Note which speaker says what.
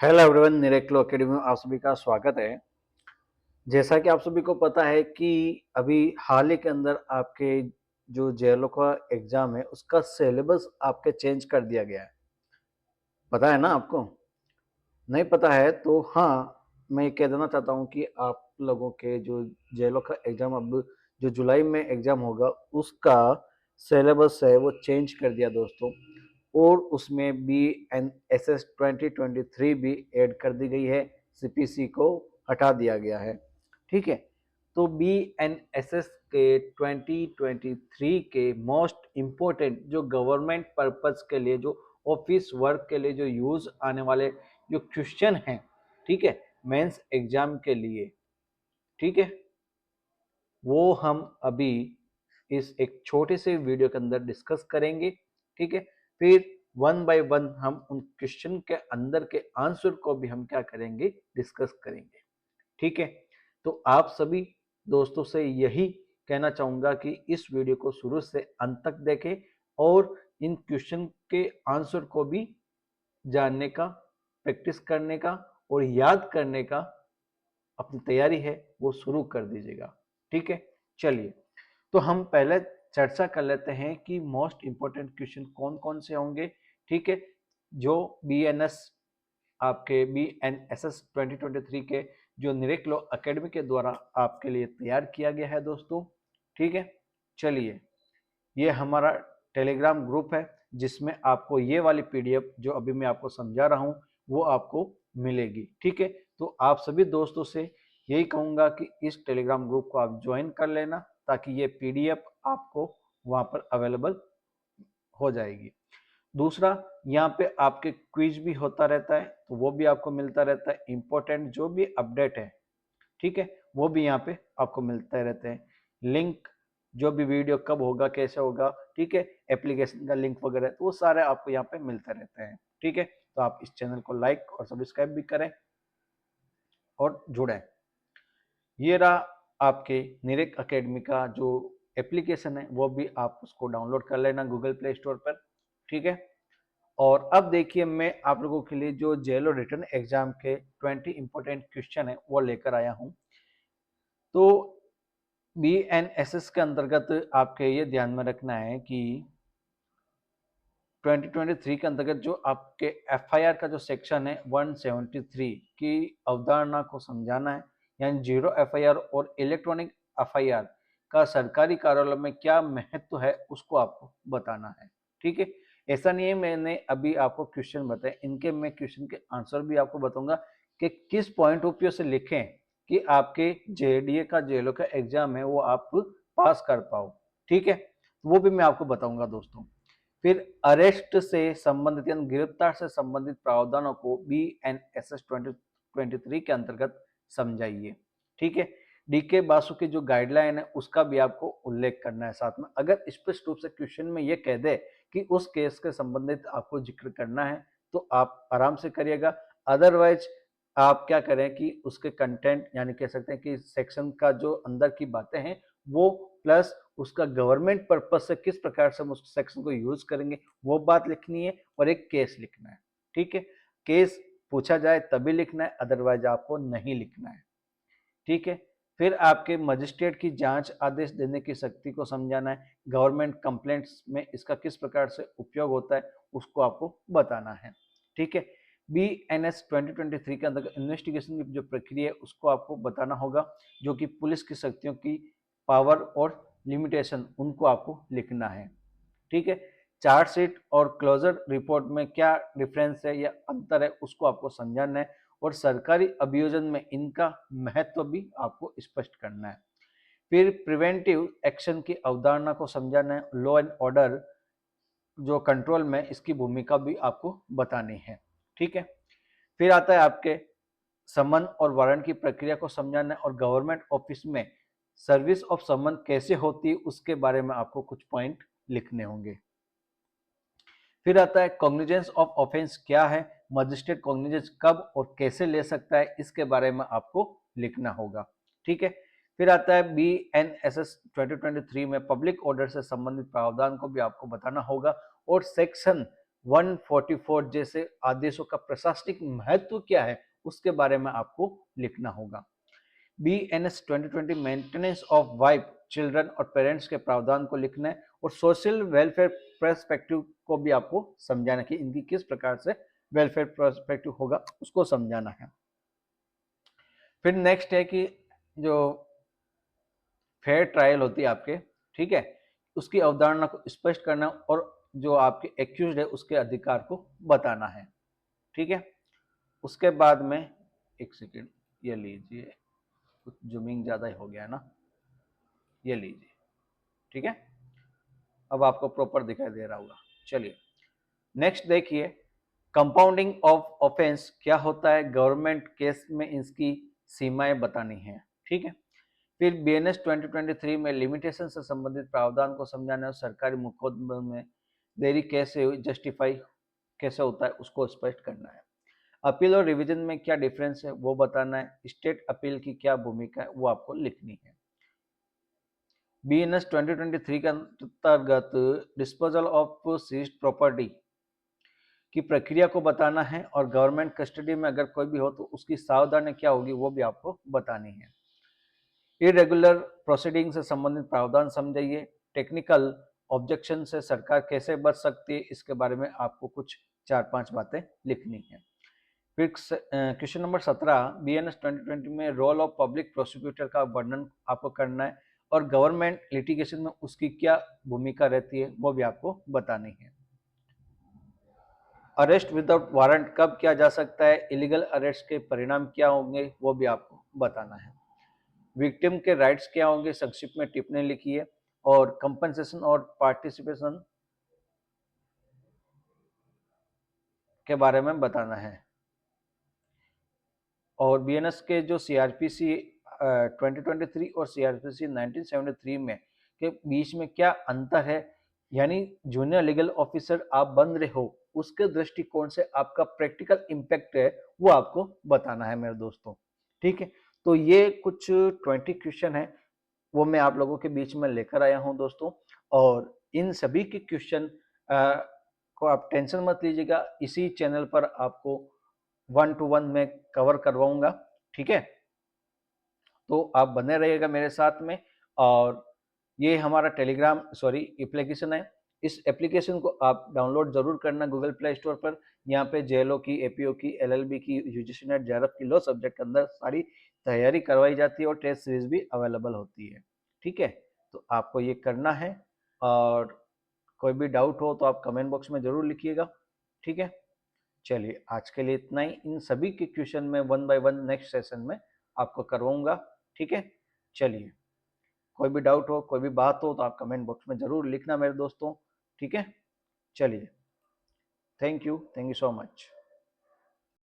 Speaker 1: Hello everyone, निरेक्लो academy में आप सभी का स्वागत है। जैसा कि आप सभी को पता है कि अभी हाल ही के अंदर आपके जो जेएलओ का एग्जाम है उसका सिलेबस आपके चेंज कर दिया गया है। पता है ना आपको? नहीं पता है तो हाँ, मैं ये कह देना चाहता हूँ कि आप लोगों के जो जेएलओ का एग्जाम अब जो जुलाई में एग्जाम होगा उसका सिलेबस है वो चेंज कर दिया दोस्तों। और उसमें BNSS 2023 भी ऐड कर दी गई है, CPC को हटा दिया गया है। ठीक है, तो BNSS के 2023 के मोस्ट इम्पोर्टेंट जो गवर्नमेंट पर्पस के लिए, जो ऑफिस वर्क के लिए जो यूज आने वाले जो क्वेश्चन हैं, ठीक है, मेंस एग्जाम के लिए, ठीक है, वो हम अभी इस एक छोटे से वीडियो के अंदर डिस्कस करेंगे। ठीक है, फिर वन बाय वन हम उन क्वेश्चन के अंदर के आंसर को भी हम क्या करेंगे, डिस्कस करेंगे। ठीक है, तो आप सभी दोस्तों से यही कहना चाहूंगा कि इस वीडियो को शुरू से अंत तक देखें और इन क्वेश्चन के आंसर को भी जानने का, प्रैक्टिस करने का और याद करने का अपनी तैयारी है वो शुरू कर दीजिएगा। ठीक है, चलिए, तो हम पहले चर्चा कर लेते हैं कि मोस्ट इंपोर्टेंट क्वेश्चन कौन कौन से होंगे। ठीक है, जो BNSS 2023 के जो निरेक्लो एकेडमी के द्वारा आपके लिए तैयार किया गया है दोस्तों। ठीक है, चलिए, ये हमारा टेलीग्राम ग्रुप है जिसमें आपको ये वाली PDF जो अभी मैं आपको समझा रहा हूँ वो आपको मिलेगी। ठीक है, तो आप सभी दोस्तों से यही कहूँगा कि इस टेलीग्राम ग्रुप को आप ज्वाइन कर लेना ताकि ये PDF आपको वहाँ पर अवेलेबल हो जाएगी। दूसरा, यहाँ पे आपके क्विज भी होता रहता है तो वो भी आपको मिलता रहता है। इंपॉर्टेंट जो भी अपडेट है, ठीक है, वो भी यहाँ पे आपको मिलते रहते हैं। लिंक, जो भी वीडियो कब होगा, कैसे होगा, ठीक है, एप्लीकेशन का लिंक वगैरह, तो वो सारे आपको यहाँ पे मिलते रहते हैं। ठीक है, तो आप इस चैनल को लाइक और सब्सक्राइब भी करें और जुड़ें। ये रहा आपके निरेक एकेडमी का जो एप्लीकेशन है, वो भी आप उसको डाउनलोड कर लेना गूगल प्ले स्टोर पर। ठीक है, और अब देखिए, मैं आप लोगों के लिए जो जेएलओ रिटन एग्जाम के 20 इंपॉर्टेंट क्वेश्चन है वो लेकर आया हूँ। तो BNSS के अंतर्गत आपके ये ध्यान में रखना है कि 2023 के अंतर्गत जो आपके FIR का जो सेक्शन है 173 की अवधारणा को समझाना है, यानी जीरो FIR और इलेक्ट्रॉनिक FIR का सरकारी कार्यालय में क्या महत्व है उसको आपको बताना है। ठीक है, ऐसा नहीं है मैंने अभी आपको क्वेश्चन बताए, इनके मैं क्वेश्चन के आंसर भी आपको बताऊंगा कि किस पॉइंट ऑफ व्यू से लिखें कि आपके JDA का जेएलओ का एग्जाम है वो आप पास कर पाओ। ठीक है, वो भी मैं आपको बताऊंगा दोस्तों। फिर अरेस्ट से संबंधित यानी गिरफ्तार से संबंधित प्रावधानों को BNSS 2023 के अंतर्गत समझाइए। ठीक है, DK बासु की जो गाइडलाइन है उसका भी आपको उल्लेख करना है साथ में। अगर स्पष्ट रूप से क्वेश्चन में ये कह दे कि उस केस के संबंधित आपको जिक्र करना है तो आप आराम से करिएगा। अदरवाइज आप क्या करें कि उसके कंटेंट, यानी कह सकते हैं कि सेक्शन का जो अंदर की बातें हैं वो, प्लस उसका गवर्नमेंट पर्पज से किस प्रकार से हम उस सेक्शन को यूज करेंगे वो बात लिखनी है और एक केस लिखना है। ठीक है, केस पूछा जाए तभी लिखना है, अदरवाइज आपको नहीं लिखना है। ठीक है, फिर आपके मजिस्ट्रेट की जांच आदेश देने की शक्ति को समझाना है। गवर्नमेंट कंप्लेंट्स में इसका किस प्रकार से उपयोग होता है उसको आपको बताना है। ठीक है, BNS 2023 के अंतर्गत इन्वेस्टिगेशन की जो प्रक्रिया है उसको आपको बताना होगा, जो कि पुलिस की शक्तियों की पावर और लिमिटेशन उनको आपको लिखना है। ठीक है, चार्जशीट और क्लोजर रिपोर्ट में क्या डिफरेंस है या अंतर है उसको आपको समझाना है और सरकारी अभियोजन में इनका महत्व भी आपको स्पष्ट करना है। फिर प्रिवेंटिव एक्शन की अवधारणा को समझाना है। लॉ एंड ऑर्डर जो कंट्रोल में इसकी भूमिका भी आपको बतानी है। ठीक है, फिर आता है आपके समन और वारंट की प्रक्रिया को समझाना है और गवर्नमेंट ऑफिस में सर्विस ऑफ समन कैसे होती है उसके बारे में आपको कुछ पॉइंट लिखने होंगे। फिर आता है कॉग्निजेंस ऑफ ऑफेंस क्या है, मजिस्ट्रेट कॉग्निजेंस कब और कैसे ले सकता है, इसके बारे में आपको लिखना होगा। ठीक है, फिर आता है BNSS 2023 में पब्लिक ऑर्डर से संबंधित प्रावधान को भी आपको बताना होगा और सेक्शन 144 जैसे आदेशों का प्रशासनिक महत्व क्या है उसके बारे में आपको लिखना होगा। BNS 2020 maintenance of wife, children और पेरेंट्स के प्रावधान को लिखना है और सोशल वेलफेयर पर्सपेक्टिव को भी आपको समझाना कि इनकी किस प्रकार से वेलफेयर पर्सपेक्टिव होगा उसको समझाना है। फिर नेक्स्ट है कि जो फेयर ट्रायल होती है आपके, ठीक है, उसकी अवधारणा को स्पष्ट करना और जो आपके एक्यूज्ड है उसके अधिकार को बताना है, ठीक है। उसके बाद में एक सेकेंड, ये लीजिए, कुछ जूमिंग ज़्यादा ही हो गया है ना, ये लीजिए, ठीक है, अब आपको प्रॉपर दिखाई दे रहा होगा। चलिए नेक्स्ट देखिए, कंपाउंडिंग ऑफ ऑफेंस क्या होता है, गवर्नमेंट केस में इसकी सीमाएं बतानी है, ठीक है। फिर BNS 2023 में लिमिटेशन से संबंधित प्रावधान को समझाना है, सरकारी मुकदमे में देरी कैसे जस्टिफाई कैसे होता है उसको स्पष्ट करना है। अपील और रिवीजन में क्या डिफरेंस है वो बताना है। स्टेट अपील की क्या भूमिका है वो आपको लिखनी है। BNS 2023 के अंतर्गत डिस्पोजल ऑफ सीज्ड प्रॉपर्टी की प्रक्रिया को बताना है और गवर्नमेंट कस्टडी में अगर कोई भी हो तो उसकी सावधानी क्या होगी वो भी आपको बतानी है। इरेगुलर प्रोसीडिंग से संबंधित प्रावधान समझाइए। टेक्निकल ऑब्जेक्शन से सरकार कैसे बच सकती है इसके बारे में आपको कुछ 4-5 बातें लिखनी है। फिर क्वेश्चन नंबर 17, BNS 2020 में रोल ऑफ पब्लिक प्रोसिक्यूटर का वर्णन आपको करना है और गवर्नमेंट लिटिगेशन में उसकी क्या भूमिका रहती है वो भी आपको बतानी है। अरेस्ट विदाउट वारंट कब किया जा सकता है, इलीगल अरेस्ट के परिणाम क्या होंगे वो भी आपको बताना है। विक्टिम के राइट्स क्या होंगे संक्षिप्त में टिप्पणी लिखिए और कंपनसेशन और पार्टिसिपेशन के बारे में बताना है। और BNS के जो CRPC 2023 और CRPC 1973 में के बीच में क्या अंतर है, यानी जूनियर लीगल ऑफिसर आप बन रहे हो उसके दृष्टिकोण से आपका प्रैक्टिकल इम्पैक्ट है वो आपको बताना है मेरे दोस्तों, ठीक है। तो ये कुछ 20 क्वेश्चन है वो मैं आप लोगों के बीच में लेकर आया हूं दोस्तों, और इन सभी के क्वेश्चन को आप टेंशन मत लीजिएगा, इसी चैनल पर आपको 1 to 1 में कवर करवाऊंगा, ठीक है। तो आप बने रहिएगा मेरे साथ में। और ये हमारा टेलीग्राम एप्लीकेशन है। इस एप्लीकेशन को आप डाउनलोड जरूर करना गूगल प्ले स्टोर पर। यहाँ पे JLO की, APO की, LLB की, UGC नेट, JRF की लो सब्जेक्ट के अंदर सारी तैयारी करवाई जाती है और टेस्ट सीरीज भी अवेलेबल होती है, ठीक है। तो आपको ये करना है और कोई भी डाउट हो तो आप कमेंट बॉक्स में जरूर लिखिएगा, ठीक है। चलिए आज के लिए इतना ही। इन सभी के क्वेश्चन में 1 by 1 नेक्स्ट सेशन में आपको करवाऊंगा, ठीक है। चलिए कोई भी डाउट हो, कोई भी बात हो तो आप कमेंट बॉक्स में जरूर लिखना मेरे दोस्तों, ठीक है। चलिए, थैंक यू सो मच।